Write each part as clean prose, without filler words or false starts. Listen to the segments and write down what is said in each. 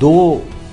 2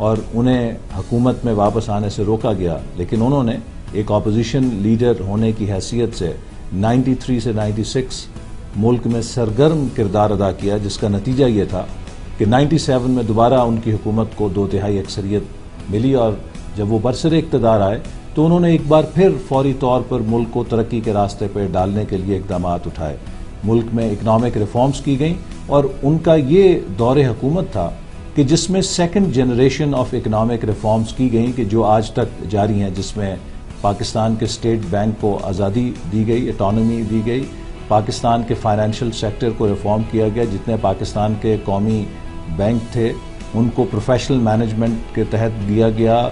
اور انہیں حکومت میں واپس آنے سے روکا گیا، لیکن انہوں نے ایک اپوزیشن لیڈر ہونے کی حیثیت سے 93 سے 96 ملک میں سرگرم کردار ادا کیا، جس کا نتیجہ یہ تھا کہ 97 میں دوبارہ ان کی حکومت کو 2/3 اکثریت ملی، اور جب وہ برسر اقتدار آئے تو انہوں نے ایک بار پھر فوری طور پر ملک کو ترقی کے راستے پہ ڈالنے کے لیے اقدامات اٹھائے۔ ملک میں اکنامک ریفارمز کی گئیں، اور ان کا یہ دور حکومت تھا کہ جس میں second generation of economic reforms کی گئیں کہ جو آج تک جاری ہیں، جس میں پاکستان کے اسٹیٹ بینک کو آزادی دی گئی، اٹانومی دی گئی، پاکستان کے فائنینشیل سیکٹر کو ریفارم کیا گیا، جتنے پاکستان کے قومی بینک تھے ان کو پروفیشنل مینجمنٹ کے تحت دیا گیا،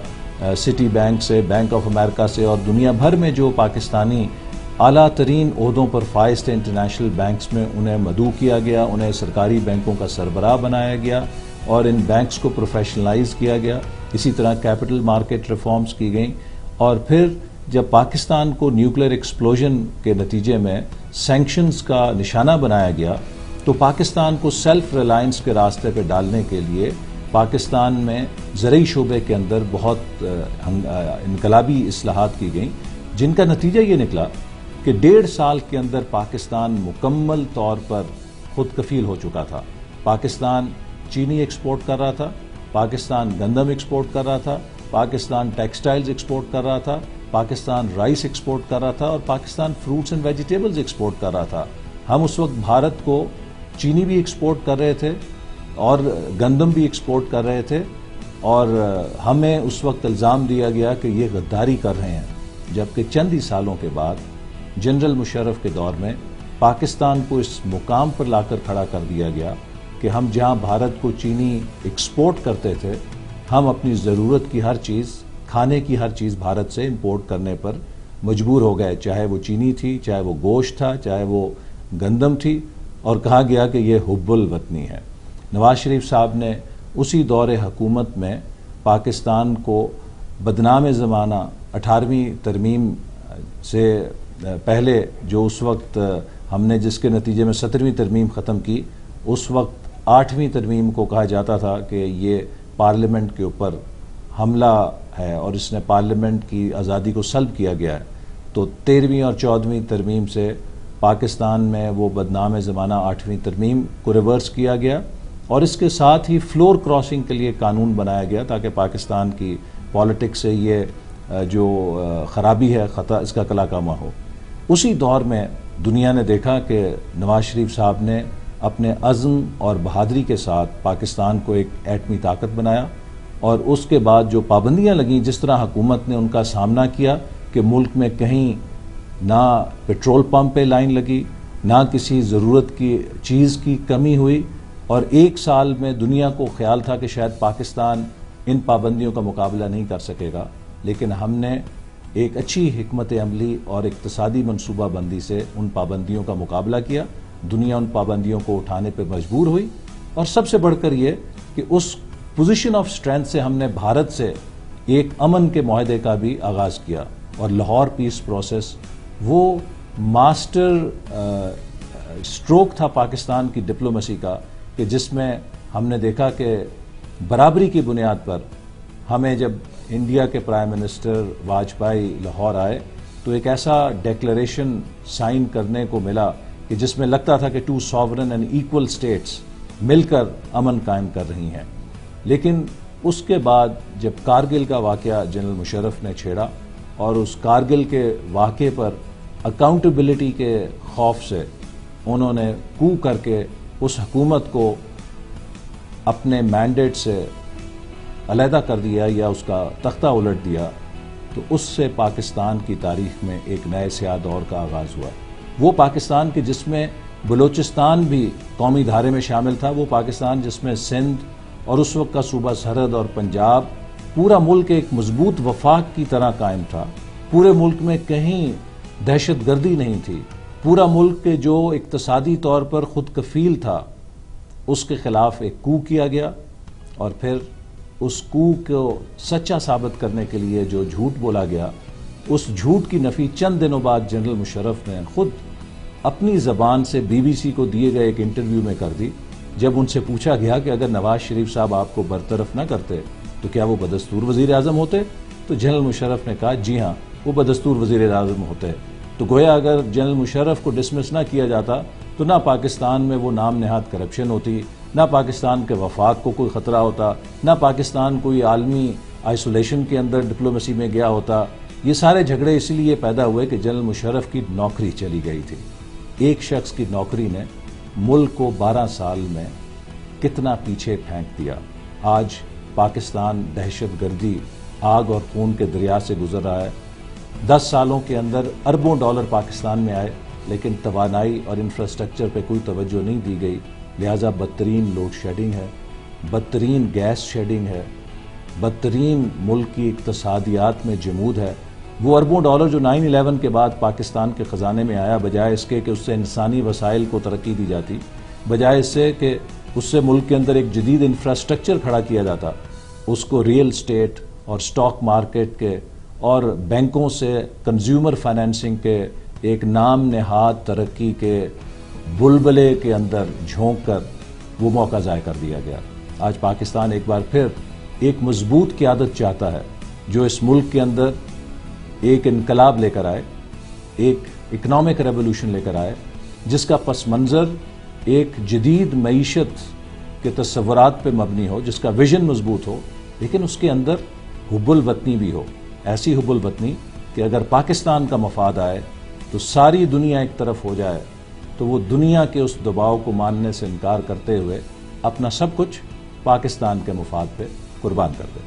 سٹی بینک سے، بینک آف امریکہ سے، اور دنیا بھر میں جو پاکستانی اعلیٰ ترین عہدوں پر فائز تھے انٹرنیشنل بینکس میں، انہیں مدعو کیا گیا، انہیں سرکاری بینکوں کا سربراہ بنایا گیا اور ان بینکس کو پروفیشنلائز کیا گیا۔ اسی طرح کیپٹل مارکیٹ ریفارمز کی گئیں، اور پھر جب پاکستان کو نیوکلیر ایکسپلوژن کے نتیجے میں سینکشنز کا نشانہ بنایا گیا تو پاکستان کو سیلف ریلائنس کے راستے پہ ڈالنے کے لیے پاکستان میں زرعی شعبے کے اندر بہت انقلابی اصلاحات کی گئیں، جن کا نتیجہ یہ نکلا کہ 1.5 سال کے اندر پاکستان مکمل طور پر خود کفیل ہو چکا تھا۔ پاکستان چینی ایکسپورٹ کر رہا تھا، پاکستان گندم ایکسپورٹ کر رہا تھا، پاکستان ٹیکسٹائلز ایکسپورٹ کر رہا تھا، پاکستان رائس ایکسپورٹ کر رہا تھا، اور Pakistan fruits and vegetables export کر رہا تھا۔ ہم اس وقت بھارت کو چینی بھی ایکسپورٹ کر رہے تھے اور گندم بھی ایکسپورٹ کر رہے تھے، اور ہمیں اس وقت الزام دیا گیا کہ یہ غداری کر رہے ہیں، جبکہ چند ہی سالوں کے بعد جنرل مشرف کے دور میں پاکستان کو اس مقام پر لا کر کھڑا کر دیا گیا کہ ہم جہاں بھارت کو چینی ایکسپورٹ کرتے تھے، ہم اپنی ضرورت کی ہر چیز، کھانے کی ہر چیز بھارت سے امپورٹ کرنے پر مجبور ہو گئے، چاہے وہ چینی تھی، چاہے وہ گوشت تھا، چاہے وہ گندم تھی، اور کہا گیا کہ یہ حب الوطنی ہے۔ نواز شریف صاحب نے اسی دور حکومت میں پاکستان کو بدنام زمانہ 18ویں ترمیم سے پہلے، جو اس وقت ہم نے جس کے نتیجے میں 17ویں ترمیم ختم کی، اس وقت 8ویں ترمیم کو کہا جاتا تھا کہ یہ پارلیمنٹ کے اوپر حملہ ہے اور اس نے پارلیمنٹ کی آزادی کو سلب کیا گیا ہے، تو 13ویں اور 14ویں ترمیم سے پاکستان میں وہ بدنام زمانہ 8ویں ترمیم کو ریورس کیا گیا، اور اس کے ساتھ ہی فلور کراسنگ کے لیے قانون بنایا گیا تاکہ پاکستان کی پالیٹکس سے یہ جو خرابی ہے، خطا، اس کا کلاکامہ ہو۔ اسی دور میں دنیا نے دیکھا کہ نواز شریف صاحب نے اپنے عزم اور بہادری کے ساتھ پاکستان کو ایک ایٹمی طاقت بنایا، اور اس کے بعد جو پابندیاں لگیں، جس طرح حکومت نے ان کا سامنا کیا کہ ملک میں کہیں نہ پیٹرول پمپ پہ لائن لگی، نہ کسی ضرورت کی چیز کی کمی ہوئی، اور 1 سال میں دنیا کو خیال تھا کہ شاید پاکستان ان پابندیوں کا مقابلہ نہیں کر سکے گا، لیکن ہم نے ایک اچھی حکمت عملی اور اقتصادی منصوبہ بندی سے ان پابندیوں کا مقابلہ کیا، دنیا ان پابندیوں کو اٹھانے پہ مجبور ہوئی، اور سب سے بڑھ کر یہ کہ اس پوزیشن آف سٹرینتھ سے ہم نے بھارت سے ایک امن کے معاہدے کا بھی آغاز کیا، اور لاہور پیس پروسیس وہ ماسٹر سٹروک تھا پاکستان کی ڈپلومیسی کا، کہ جس میں ہم نے دیکھا کہ برابری کی بنیاد پر ہمیں جب انڈیا کے پرائم منسٹر واجپئی لاہور آئے تو ایک ایسا ڈیکلریشن سائن کرنے کو ملا کہ جس میں لگتا تھا کہ 2 ساورن اینڈ ایکول سٹیٹس مل کر امن قائم کر رہی ہیں، لیکن اس کے بعد جب کارگل کا واقعہ جنرل مشرف نے چھیڑا، اور اس کارگل کے واقعے پر اکاؤنٹیبلٹی کے خوف سے انہوں نے کو کر کے اس حکومت کو اپنے مینڈیٹ سے علیحدہ کر دیا یا اس کا تختہ الٹ دیا، تو اس سے پاکستان کی تاریخ میں ایک نئے سیاہ دور کا آغاز ہوا۔ وہ پاکستان کے جس میں بلوچستان بھی قومی دھارے میں شامل تھا، وہ پاکستان جس میں سندھ اور اس وقت کا صوبہ سرحد اور پنجاب، پورا ملک ایک مضبوط وفاق کی طرح قائم تھا، پورے ملک میں کہیں دہشت گردی نہیں تھی، پورا ملک کے جو اقتصادی طور پر خود کفیل تھا اس کے خلاف ایک کو کیا گیا، اور پھر اس کو سچا ثابت کرنے کے لیے جو جھوٹ بولا گیا، اس جھوٹ کی نفی چند دنوں بعد جنرل مشرف نے خود اپنی زبان سے BBC کو دیے گئے ایک انٹرویو میں کر دی، جب ان سے پوچھا گیا کہ اگر نواز شریف صاحب آپ کو برطرف نہ کرتے تو کیا وہ بدستور وزیر اعظم ہوتے؟ تو جنرل مشرف نے کہا جی ہاں وہ بدستور وزیر اعظم ہوتے. تو گویا اگر جنرل مشرف کو ڈسمس نہ کیا جاتا تو نہ پاکستان میں وہ نام نہاد کرپشن ہوتی، نہ پاکستان کے وفاق کو کوئی خطرہ ہوتا، نہ پاکستان کوئی عالمی آئسولیشن کے اندر ڈپلومیسی میں گیا ہوتا. یہ سارے جھگڑے اسی لیے پیدا ہوئے کہ جنرل مشرف کی نوکری چلی گئی تھی. ایک شخص کی نوکری نے ملک کو 12 سال میں کتنا پیچھے پھینک دیا. آج پاکستان دہشت گردی، آگ اور خون کے دریا سے گزر رہا ہے. 10 سالوں کے اندر اربوں ڈالر پاکستان میں آئے لیکن توانائی اور انفراسٹرکچر پہ کوئی توجہ نہیں دی گئی. لہٰذا بدترین لوڈ شیڈنگ ہے، بدترین گیس شیڈنگ ہے، بدترین ملک کی اقتصادیات میں جمود ہے. وہ اربوں ڈالر جو 9/11 کے بعد پاکستان کے خزانے میں آیا، بجائے اس کے کہ اس سے انسانی وسائل کو ترقی دی جاتی، بجائے اس سے کہ اس سے ملک کے اندر ایک جدید انفراسٹرکچر کھڑا کیا جاتا، اس کو ریئل اسٹیٹ اور سٹاک مارکیٹ کے اور بینکوں سے کنزیومر فائنینسنگ کے ایک نام نہاد ترقی کے بلبلے کے اندر جھونک کر وہ موقع ضائع کر دیا گیا. آج پاکستان ایک بار پھر ایک مضبوط قیادت چاہتا ہے جو اس ملک کے اندر ایک انقلاب لے کر آئے، ایک اکنامک ریولوشن لے کر آئے، جس کا پس منظر ایک جدید معیشت کے تصورات پہ مبنی ہو، جس کا ویژن مضبوط ہو، لیکن اس کے اندر حب الوطنی بھی ہو. ایسی حب الوطنی کہ اگر پاکستان کا مفاد آئے تو ساری دنیا ایک طرف ہو جائے تو وہ دنیا کے اس دباؤ کو ماننے سے انکار کرتے ہوئے اپنا سب کچھ پاکستان کے مفاد پہ قربان کر دے.